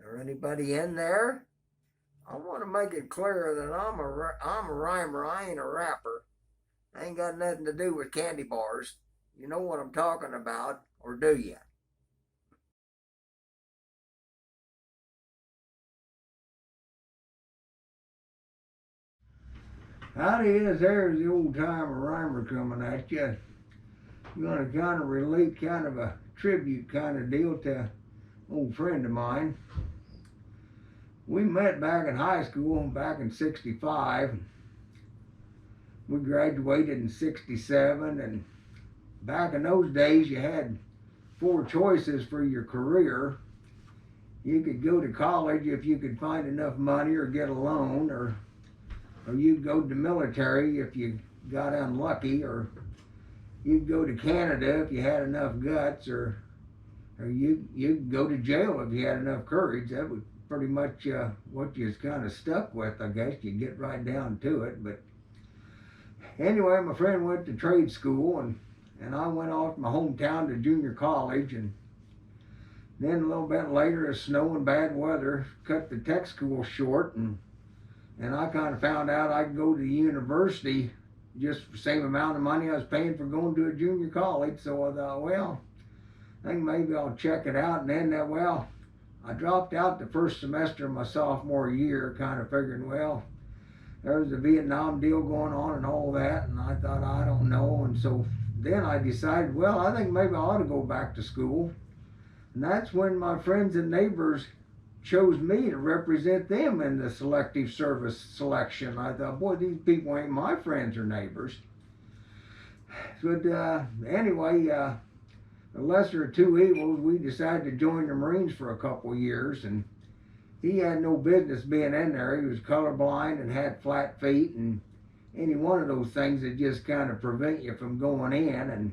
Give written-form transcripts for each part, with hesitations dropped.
there anybody in there? I want to make it clear that I'm a rhymer. I ain't a rapper. I ain't got nothing to do with candy bars. You know what I'm talking about, or do you? Howdy is, there's the old time rhymer coming at you. I'm going to kind of relate kind of a tribute kind of deal to an old friend of mine. We met back in high school back in 65. We graduated in 67, and back in those days you had four choices for your career. You could go to college if you could find enough money or get a loan, or you'd go to the military if you got unlucky, or you'd go to Canada if you had enough guts, or you'd go to jail if you had enough courage. That was pretty much what you was kind of stuck with, I guess. You get right down to it. But anyway, my friend went to trade school, and I went off to my hometown to junior college, and then a little bit later, snow and bad weather cut the tech school short, and I kind of found out I could go to the university just the same amount of money I was paying for going to a junior college. So I thought, well, I think maybe I'll check it out. And then, well, I dropped out the first semester of my sophomore year, kind of figuring, well, there was a Vietnam deal going on and all that, and I thought, I don't know. And so then I decided, well, I think maybe I ought to go back to school. And that's when my friends and neighbors chose me to represent them in the selective service selection. I thought, boy, these people ain't my friends or neighbors. But anyway, the lesser of two evils, we decided to join the Marines for a couple of years, and he had no business being in there. He was colorblind and had flat feet, and any one of those things that just kind of prevent you from going in. And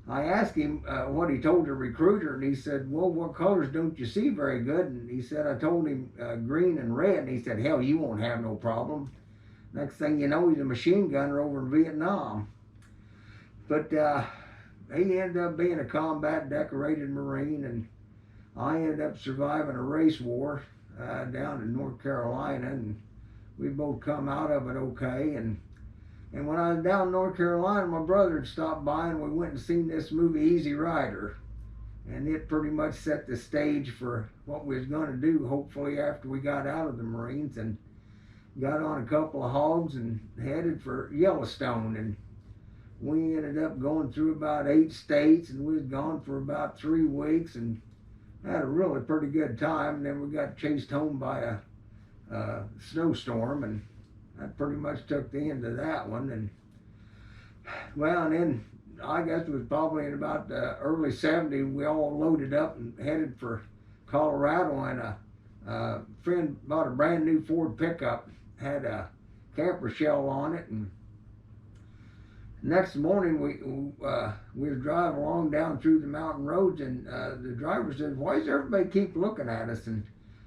I asked him what he told the recruiter, and he said, well, what colors don't you see very good? And he said, I told him green and red, and he said, hell, you won't have no problem. Next thing you know, he's a machine gunner over in Vietnam. But he ended up being a combat decorated Marine, and I ended up surviving a race war down in North Carolina, and we both come out of it okay. And when I was down in North Carolina, my brother had stopped by, and we went and seen this movie, Easy Rider. And it pretty much set the stage for what we was going to do, hopefully, after we got out of the Marines, and got on a couple of hogs and headed for Yellowstone. And we ended up going through about 8 states, and we was gone for about 3 weeks, and had a really pretty good time. And then we got chased home by a snowstorm, and that pretty much took the end of that one. And well, and then I guess it was probably in about the early 70s, we all loaded up and headed for Colorado, and a friend bought a brand new Ford pickup, had a camper shell on it. And next morning we were driving along down through the mountain roads, and the driver said, why does everybody keep looking at us? And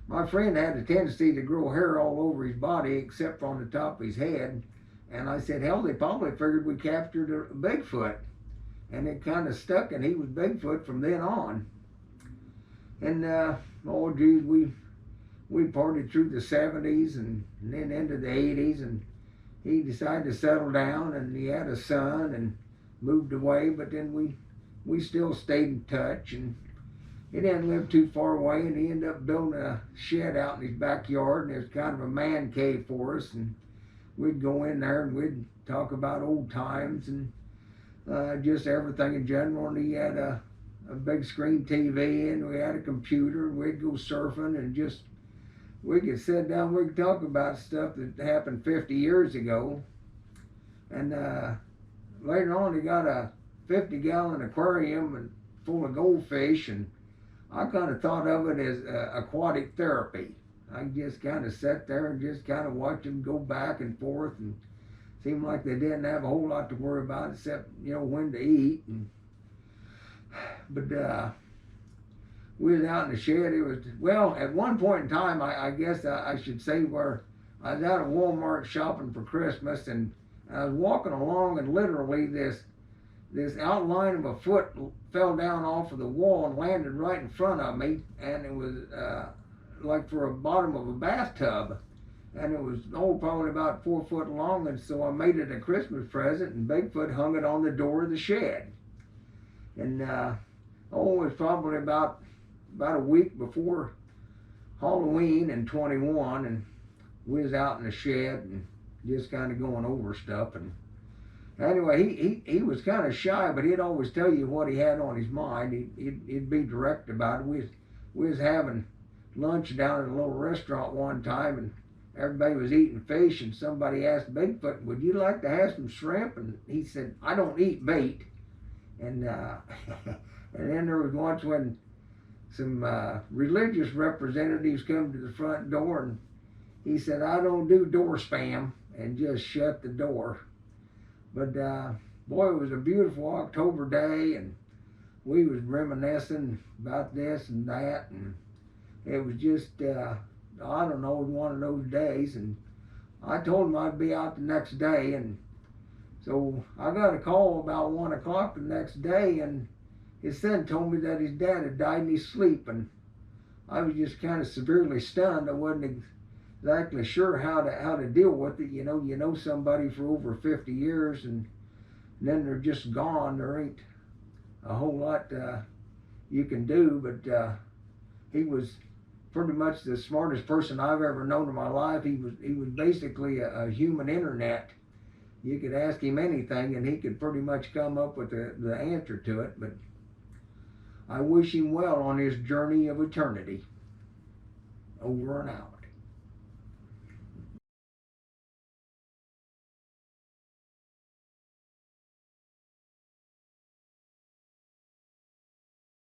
my friend had a tendency to grow hair all over his body except for on the top of his head. And I said, hell, they probably figured we captured a Bigfoot. And it kind of stuck, and he was Bigfoot from then on. And oh geez, we partied through the 70s and then into the 80s, and he decided to settle down, and he had a son and moved away, but then we still stayed in touch. And he didn't live too far away, and he ended up building a shed out in his backyard, and it was kind of a man cave for us. And we'd go in there and we'd talk about old times and just everything in general. And he had a big screen TV, and we had a computer, and we'd go surfing, and just we could sit down, we could talk about stuff that happened 50 years ago. And later on, he got a 50-gallon aquarium and full of goldfish, and I kind of thought of it as aquatic therapy. I just kind of sat there and just kind of watched them go back and forth, and seemed like they didn't have a whole lot to worry about except, when to eat. But we was out in the shed. It was, well, at one point in time, I guess I should say, where I was out at Walmart shopping for Christmas, and I was walking along, and literally this outline of a foot fell down off of the wall and landed right in front of me, and it was like for a bottom of a bathtub. And it was probably about 4 foot long, and so I made it a Christmas present, and Bigfoot hung it on the door of the shed. And it was probably about a week before Halloween in 21, and we was out in the shed and just kind of going over stuff. And anyway, he was kind of shy, but he'd always tell you what he had on his mind. He'd be direct about it. We was having lunch down at a little restaurant one time, and everybody was eating fish, and somebody asked Bigfoot, "Would you like to have some shrimp?" And he said, "I don't eat bait." And and then there was once when some religious representatives come to the front door, and he said, "I don't do door spam," and just shut the door. But boy, it was a beautiful October day, and we was reminiscing about this and that, and it was just I don't know, one of those days. And I told him I'd be out the next day, and so I got a call about 1 o'clock the next day, and his son told me that his dad had died in his sleep. And I was just kind of severely stunned. I wasn't exactly sure how to deal with it. You know somebody for over 50 years, and then they're just gone. There ain't a whole lot you can do. But he was pretty much the smartest person I've ever known in my life. He was basically a human internet. You could ask him anything, and he could pretty much come up with the answer to it. But I wish him well on his journey of eternity. Over and out.